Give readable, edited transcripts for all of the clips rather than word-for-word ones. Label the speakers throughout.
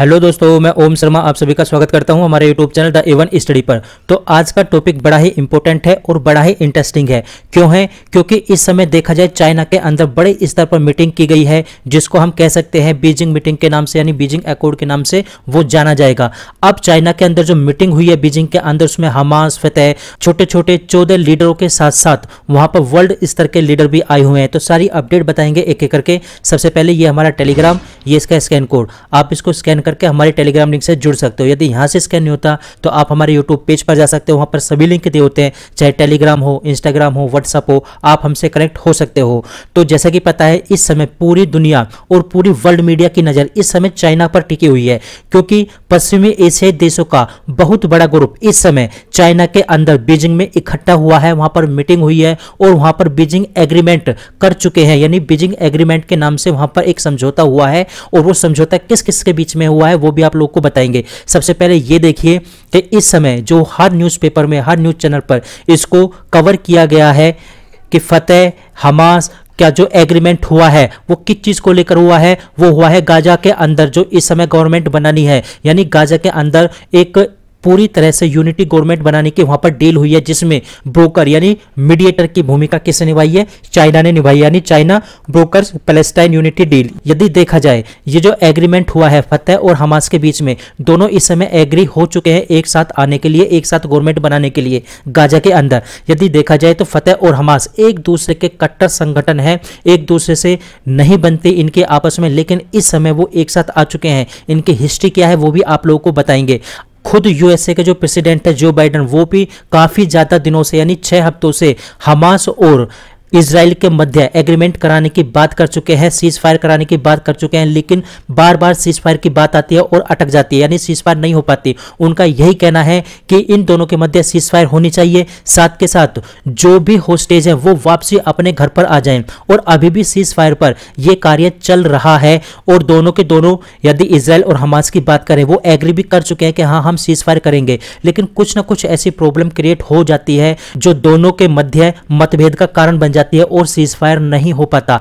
Speaker 1: Hello दोस्तों, मैं ओम शर्मा आप सभी का स्वागत करता हूं हमारे YouTube channel the A1 study पर। तो आज का टॉपिक बड़ा ही इंपॉर्टेंट है और बड़ा ही इंटरेस्टिंग है। क्यों है? क्योंकि इस समय देखा जाए चाइना के अंदर बड़े स्तर पर मीटिंग की गई है, जिसको हम कह सकते हैं बीजिंग मीटिंग के नाम से, यानी बीजिंग अकॉर्ड के नाम से वो जाना जाएगा। अब चाइना के अंदर जो मीटिंग हुई है बीजिंग के अंदर, उसमें हमास, फतेह, छोटे छोटे 14 लीडरों के साथ साथ वहां पर वर्ल्ड स्तर के लीडर भी आए हुए हैं। तो सारी अपडेट बताएंगे एक एक करके। सबसे पहले ये हमारा टेलीग्राम, ये इसका स्कैन कोड, आप इसको स्कैन करके हमारे टेलीग्राम लिंक से जुड़ सकते हो। यदि यहाँ से स्कैन नहीं होता तो आप हमारे यूट्यूब पेज पर जा सकते हो, वहाँ पर सभी लिंक दिए होते हैं, चाहे टेलीग्राम हो, इंस्टाग्राम हो, व्हाट्सअप हो, आप हमसे कनेक्ट हो सकते हो। तो जैसा कि पता है इस समय पूरी दुनिया और पूरी वर्ल्ड मीडिया की नज़र इस समय चाइना पर टिकी हुई है, क्योंकि पश्चिमी एशियाई देशों का बहुत बड़ा ग्रुप इस समय चाइना के अंदर बीजिंग में इकट्ठा हुआ है। वहाँ पर मीटिंग हुई है और वहाँ पर बीजिंग एग्रीमेंट कर चुके हैं, यानी बीजिंग एग्रीमेंट के नाम से वहाँ पर एक समझौता हुआ है। और वो समझौता किस किस के बीच में हुआ है वो भी आप लोग को बताएंगे। सबसे पहले ये देखिए कि इस समय जो हर न्यूज़पेपर में, हर न्यूज़ चैनल पर इसको कवर किया गया है कि फतेह, हमास क्या जो एग्रीमेंट हुआ है वो किस चीज को लेकर हुआ है। वो हुआ है गाजा के अंदर जो इस समय गवर्नमेंट बनानी है, यानी गाजा के अंदर एक पूरी तरह से यूनिटी गवर्नमेंट बनाने की वहां पर डील हुई है, जिसमें ब्रोकर यानी मीडिएटर की भूमिका किसने निभाई है? चाइना ने निभाई, यानी China brokers Palestine unity deal. यदि देखा जाए ये जो एग्रीमेंट हुआ है फतेह और हमास के बीच में, दोनों इस समय एग्री हो चुके हैं एक साथ आने के लिए, एक साथ गवर्नमेंट बनाने के लिए गाजा के अंदर। यदि देखा जाए तो फतेह और हमास एक दूसरे के कट्टर संगठन है, एक दूसरे से नहीं बनते इनके आपस में, लेकिन इस समय वो एक साथ आ चुके हैं। इनकी हिस्ट्री क्या है वो भी आप लोगों को बताएंगे। खुद यूएसए के जो प्रेसिडेंट है जो बाइडेन, वो भी काफी ज्यादा दिनों से यानी 6 हफ्तों से हमास और इजराइल के मध्य एग्रीमेंट कराने की बात कर चुके हैं, सीज फायर कराने की बात कर चुके हैं, लेकिन बार बार सीज फायर की बात आती है और अटक जाती है, यानी सीज फायर नहीं हो पाती। उनका यही कहना है कि इन दोनों के मध्य सीज फायर होनी चाहिए, साथ के साथ जो भी होस्टेज है वो वापसी अपने घर पर आ जाएं। और अभी भी सीज फायर पर यह कार्य चल रहा है और दोनों के दोनों, यदि इजराइल और हमास की बात करें, वो एग्री भी कर चुके हैं कि हाँ हम सीज फायर करेंगे, लेकिन कुछ ना कुछ ऐसी प्रॉब्लम क्रिएट हो जाती है जो दोनों के मध्य मतभेद का कारण बन जाती है और सीज फायर नहीं हो पाता।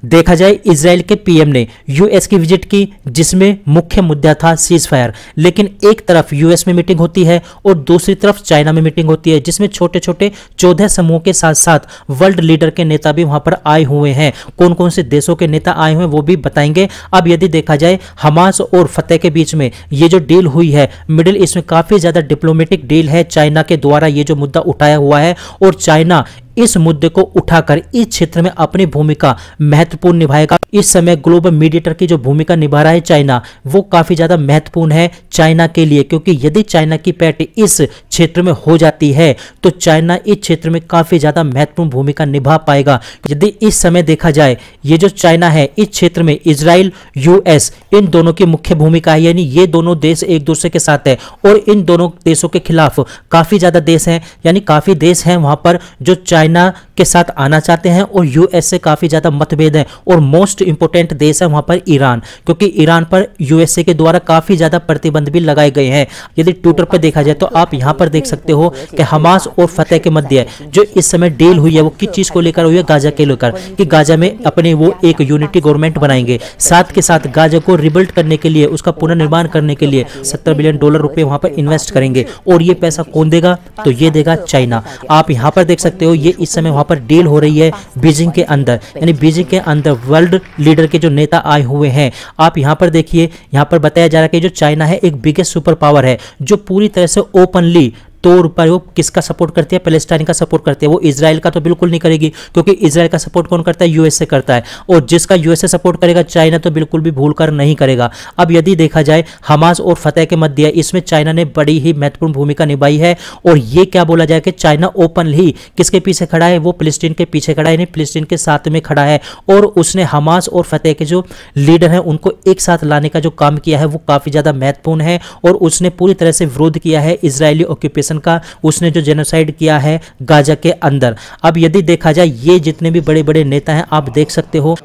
Speaker 1: देखा जाए इजराइल के पीएम ने यूएस की विजिट की, जिसमें मुख्य मुद्दा था सीज फायर, लेकिन एक तरफ यूएस में मीटिंग होती है और दूसरी तरफ चाइना में मीटिंग होती है, जिसमें छोटे छोटे 14 समूह के साथ साथ वर्ल्ड लीडर के नेता भी वहां पर आए हुए हैं। कौन कौन से देशों के नेता आए हुए हैं वो भी बताएंगे। अब यदि देखा जाए हमास और फतेह के बीच में ये जो डील हुई है मिडिल ईस्ट में, काफी ज्यादा डिप्लोमेटिक डील है, चाइना के द्वारा ये जो मुद्दा उठाया हुआ है और चाइना इस मुद्दे को उठाकर इस क्षेत्र में अपनी भूमिका महत्वपूर्ण निभाएगा। इस समय ग्लोबल मीडिएटर की जो भूमिका निभा रहा है चाइना, वो काफी ज्यादा महत्वपूर्ण है चाइना के लिए, क्योंकि यदि चाइना की पैठ इस क्षेत्र में हो जाती है तो चाइना इस क्षेत्र में काफी ज्यादा महत्वपूर्ण भूमिका निभा पाएगा। यदि इस समय देखा जाए ये जो चाइना है इस क्षेत्र में इजराइल, यूएस, इन दोनों की मुख्य भूमिका है, यानी ये दोनों देश एक दूसरे के साथ है और इन दोनों देशों के खिलाफ काफी ज्यादा देश हैं, यानी काफी देश हैं वहां पर जो चाइना के साथ आना चाहते हैं और यूएस से काफी ज्यादा मतभेद है। और मोस्ट इंपोर्टेंट देश है वहां पर ईरान, क्योंकि ईरान पर यूएसए के द्वारा काफी ज्यादा प्रतिबंध भी लगाए गए हैं। यदि ट्विटर पर देखा जाए तो आप यहां पर देख सकते हो कि हमास और फतेह के मध्य जो इस समय डील हुई है वो किस चीज को लेकर हुई है? गाजा के लेकर, कि गाजा में अपने वो एक यूनिटी गवर्नमेंट बनाएंगे, साथ के साथ गाजा को रिबिल्ड करने के लिए, उसका पुनर्निर्माण करने के लिए $70 बिलियन रुपए वहां पर इन्वेस्ट करेंगे। और ये पैसा कौन देगा? तो ये देगा चाइना। आप यहां पर देख सकते हो ये इस समय वहां पर डील हो रही है बीजिंग के अंदर, यानी बीजिंग के अंदर वर्ल्ड लीडर के जो नेता आए हुए हैं। आप यहां पर देखिए, यहां पर बताया जा रहा है कि जो चाइना है एक बिगेस्ट सुपर पावर है, जो पूरी तरह से ओपनली तौर पर वो किसका सपोर्ट करती है? पैलेस्टाइन का सपोर्ट करती है। वो इजराइल का तो बिल्कुल नहीं करेगी, क्योंकि इजराइल का सपोर्ट कौन करता है? यूएसए करता है, और जिसका यूएसए सपोर्ट करेगा चाइना तो बिल्कुल भी भूलकर नहीं करेगा। अब यदि देखा जाए हमास और फतेह के मध्य, इसमें चाइना ने बड़ी ही महत्वपूर्ण भूमिका निभाई है। और ये क्या बोला जाए कि चाइना ओपनली किसके पीछे खड़ा है? वो फिलिस्तीन के पीछे खड़ा है, यानी फिलिस्तीन के साथ में खड़ा है। और उसने हमास और फतेह के जो लीडर हैं उनको एक साथ लाने का जो काम किया है वो काफी ज्यादा महत्वपूर्ण है। और उसने पूरी तरह से विरोध किया है इजरायली ऑक्यूपेशन का, उसने जो जेनोसाइड किया है गाजा के अंदर। अब यदि देखा जाए ये जितने भी बड़े बड़े नेता हैं आप देख सकते हो,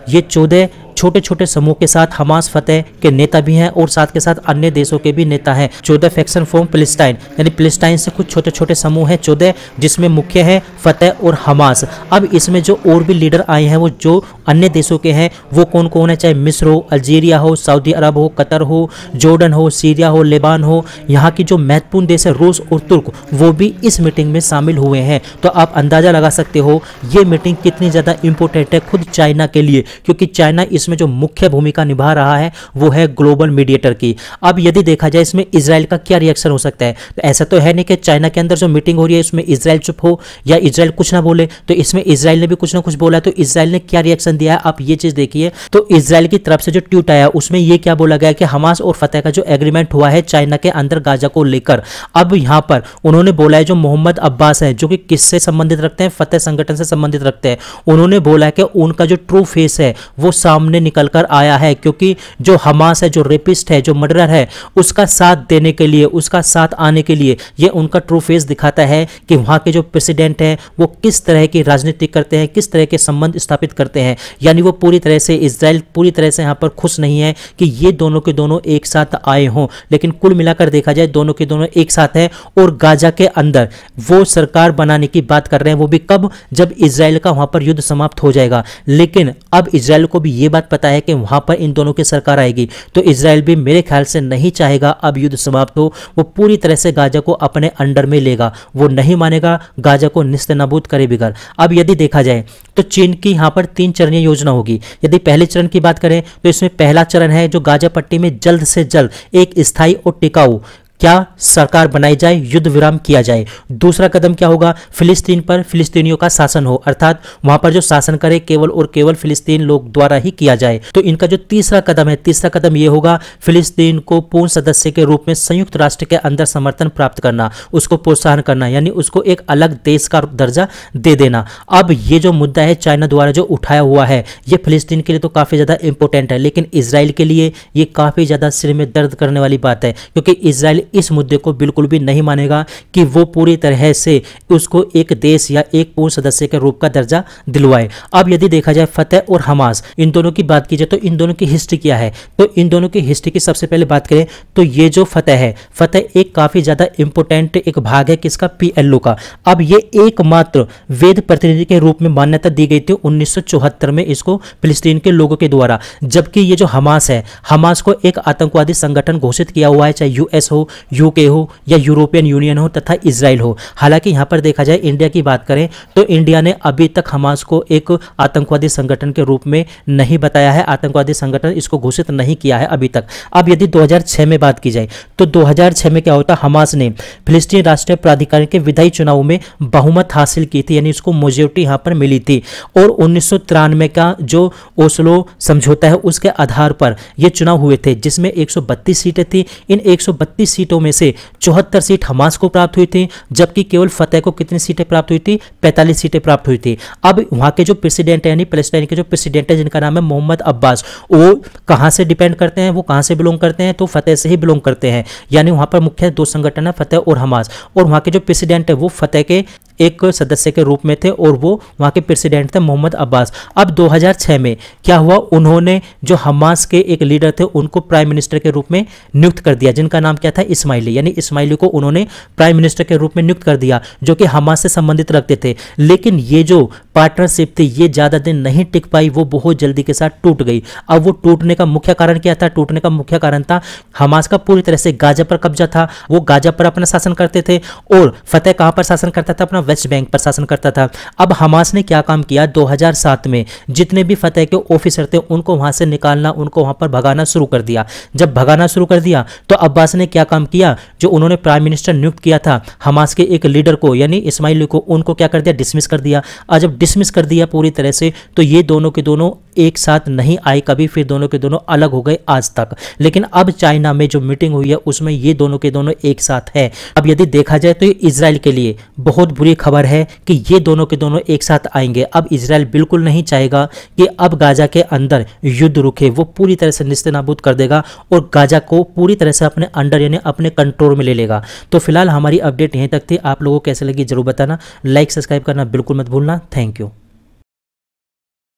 Speaker 1: ये 14 छोटे छोटे समूह के साथ हमास फतेह के नेता भी हैं और साथ के साथ अन्य देशों के भी नेता हैं। 14 फैक्शन फ्रॉम फिलिस्टाइन, यानी फिलिस्टाइन से कुछ छोटे छोटे समूह हैं 14, जिसमें मुख्य है फतेह और हमास। अब इसमें जो और भी लीडर आए हैं वो जो अन्य देशों के हैं वो कौन कौन है, चाहे मिस्र हो, अल्जीरिया हो, सऊदी अरब हो, कतर हो, जॉर्डन हो, सीरिया हो, लेबान हो, यहाँ की जो महत्वपूर्ण देश है रूस और तुर्क, वो भी इस मीटिंग में शामिल हुए हैं। तो आप अंदाजा लगा सकते हो ये मीटिंग कितनी ज़्यादा इंपॉर्टेंट है खुद चाइना के लिए, क्योंकि चाइना इसमें जो मुख्य भूमिका निभा रहा है वो है ग्लोबल मीडिएटर की। अब यदि देखा जाए इसमें इजराइल का क्या रिएक्शन हो सकता है, तो ऐसा तो है नहीं कि चाइना के अंदर जो मीटिंग हो रही है इसमें इजराइल चुप हो या इजराइल कुछ ना बोले, तो इसमें इजराइल ने भी कुछ ना कुछ बोला। तो इजराइल ने क्या रिएक्शन दिया है आप ये चीज देखिए। तो इजराइल की तरफ से जो ट्वीट आया उसमें ये क्या बोला गया कि हमास और फतेह का जो एग्रीमेंट हुआ है चाइना के अंदर गाजा को लेकर, अब यहां पर उन्होंने बोला है जो मोहम्मद अब्बास है जो कि किससे संबंधित रखते हैं, फतेह संगठन से संबंधित रखते हैं, उन्होंने बोला है कि उनका जो ट्रू फेस है वो सामने निकल कर आया है, क्योंकि जो हमास है, जो रेपिस्ट है, जो मर्डरर है, उसका साथ देने के लिए, उसका साथ आने के लिए ये उनका ट्रू फेस दिखाता है कि वहां के जो प्रेसिडेंट है वो किस तरह की राजनीति करते हैं, किस तरह के संबंध स्थापित करते हैं। यानी वो पूरी तरह से इजराइल पूरी तरह से यहां पर खुश नहीं है कि ये दोनों के दोनों एक साथ आए हों, लेकिन कुल मिलाकर देखा जाए दोनों के दोनों एक साथ हैं और गाजा के अंदर वो सरकार बनाने की बात कर रहे हैं, वो भी कब, जब इजराइल का वहां पर युद्ध समाप्त हो जाएगा। लेकिन अब इजराइल को भी ये बात पता है कि वहां पर इन दोनों की सरकार आएगी, तो इजराइल भी मेरे ख्याल से नहीं चाहेगा अब युद्ध समाप्त हो, वो पूरी तरह से गाजा को अपने अंडर में लेगा, वो नहीं मानेगा, गाजा को निस्तेनाबूद करे बिगर। अब यदि देखा जाए तो चीन की यहाँ पर 3 चरणीय योजना होगी। यदि पहले चरण की बात करें तो इसमें पहला चरण है जो गाजा पट्टी में जल्द से जल्द एक स्थायी और टिकाऊ क्या सरकार बनाई जाए, युद्ध विराम किया जाए। दूसरा कदम क्या होगा, फिलिस्तीन पर फिलिस्तीनियों का शासन हो, अर्थात वहां पर जो शासन करे केवल और केवल फिलिस्तीन लोग द्वारा ही किया जाए। तो इनका जो तीसरा कदम है, तीसरा कदम यह होगा फिलिस्तीन को पूर्ण सदस्य के रूप में संयुक्त राष्ट्र के अंदर समर्थन प्राप्त करना, उसको प्रोत्साहन करना, यानी उसको एक अलग देश का दर्जा दे देना। अब ये जो मुद्दा है चाइना द्वारा जो उठाया हुआ है ये फिलिस्तीन के लिए तो काफी ज्यादा इंपॉर्टेंट है, लेकिन इजराइल के लिए ये काफी ज्यादा सिर में दर्द करने वाली बात है, क्योंकि इजराइल इस मुद्दे को बिल्कुल भी नहीं मानेगा कि वो पूरी तरह से उसको एक देश या एक पूर्ण सदस्य के रूप का दर्जा दिलवाए। अब यदि देखा जाए फतेह और हमास, इन दोनों की बात की जाए तो इन दोनों की हिस्ट्री क्या है, तो इन दोनों की हिस्ट्री की सबसे पहले बात करें तो ये जो फतेह है, फतेह एक काफी ज्यादा इंपॉर्टेंट एक भाग है किसका, PLO का। अब ये एकमात्र वैध प्रतिनिधि के रूप में मान्यता दी गई थी 1974 में इसको फिलिस्तीन के लोगों के द्वारा, जबकि ये जो हमास है, हमास को एक आतंकवादी संगठन घोषित किया हुआ है, चाहे यूएस हो, यूके हो या यूरोपियन यूनियन हो तथा इजराइल हो। हालांकि यहां पर देखा जाए इंडिया की बात करें तो इंडिया ने अभी तक हमास को एक आतंकवादी संगठन के रूप में नहीं बताया है, आतंकवादी संगठन इसको घोषित नहीं किया है अभी तक। अब यदि 2006 में बात की जाए तो 2006 में क्या होता, हमास ने फिलिस्तीन राष्ट्रीय प्राधिकरण के विधायी चुनाव में बहुमत हासिल की थी, यानी इसको मेजोरिटी यहां पर मिली थी। और 1993 का जो ओस्लो समझौता है उसके आधार पर यह चुनाव हुए थे, जिसमें 132 सीटें थी। इन 132 सीटों में से 74 सीट हमास को प्राप्त हुई थी, जबकि केवल फतेह को कितनी सीटें प्राप्त हुई थी, 45 सीटें प्राप्त हुई थी। अब वहां के जो प्रेसिडेंट है यानी पैलेस्टाइन के जो प्रेसिडेंट है जिनका नाम है मोहम्मद अब्बास, वो कहां से डिपेंड करते हैं, वो कहां से बिलोंग करते हैं, तो फतेह से ही बिलोंग करते हैं। यानी वहां पर मुख्य 2 संगठन है, फतेह और हमास, और वहां के जो प्रेसिडेंट है वो फतेह के एक सदस्य के रूप में थे और वो वहां के प्रेसिडेंट थे मोहम्मद अब्बास। अब 2006 में क्या हुआ, उन्होंने जो हमास के एक लीडर थे उनको प्राइम मिनिस्टर के रूप में नियुक्त कर दिया, जिनका नाम क्या था, इस्माइली, यानी इस्माइली को उन्होंने प्राइम मिनिस्टर के रूप में नियुक्त कर दिया, जो कि हमास से संबंधित रखते थे। लेकिन ये जो पार्टनरशिप थी ये ज्यादा दिन नहीं टिक पाई, वो बहुत जल्दी के साथ टूट गई। अब वो टूटने का मुख्य कारण क्या था, टूटने का मुख्य कारण था हमास का पूरी तरह से गाजा पर कब्जा था, वो गाजा पर अपना शासन करते थे, और फतेह कहां पर शासन करता था, अपना वेस्ट बैंक पर शासन करता था। अब हमास ने क्या काम किया, 2007 में जितने भी फतेह के ऑफिसर थे उनको वहां से निकालना, उनको वहां पर भगाना शुरू कर दिया। जब भगाना शुरू कर दिया तो अब्बास ने क्या काम किया, जो उन्होंने प्राइम मिनिस्टर नियुक्त किया था हमास के एक लीडर को यानी इस्माइली को, उनको क्या कर दिया, डिसमिस कर दिया। और जब डिसमिस कर दिया पूरी तरह से तो ये दोनों के दोनों एक साथ नहीं आए कभी, फिर दोनों के दोनों अलग हो गए आज तक। लेकिन अब चाइना में जो मीटिंग हुई है उसमें ये दोनों के दोनों एक साथ है। अब यदि देखा जाए तो ये इजराइल के लिए बहुत बुरी खबर है कि ये दोनों के दोनों एक साथ आएंगे। अब इजराइल बिल्कुल नहीं चाहेगा कि अब गाजा के अंदर युद्ध रुके, वो पूरी तरह से निस्तेनाबूद कर देगा और गाजा को पूरी तरह से अपने अंडर यानी अपने कंट्रोल में ले लेगा। तो फिलहाल हमारी अपडेट यहीं तक थी, आप लोगों को कैसे लगी जरूर बताना, लाइक सब्सक्राइब करना बिल्कुल मत भूलना। Thank you.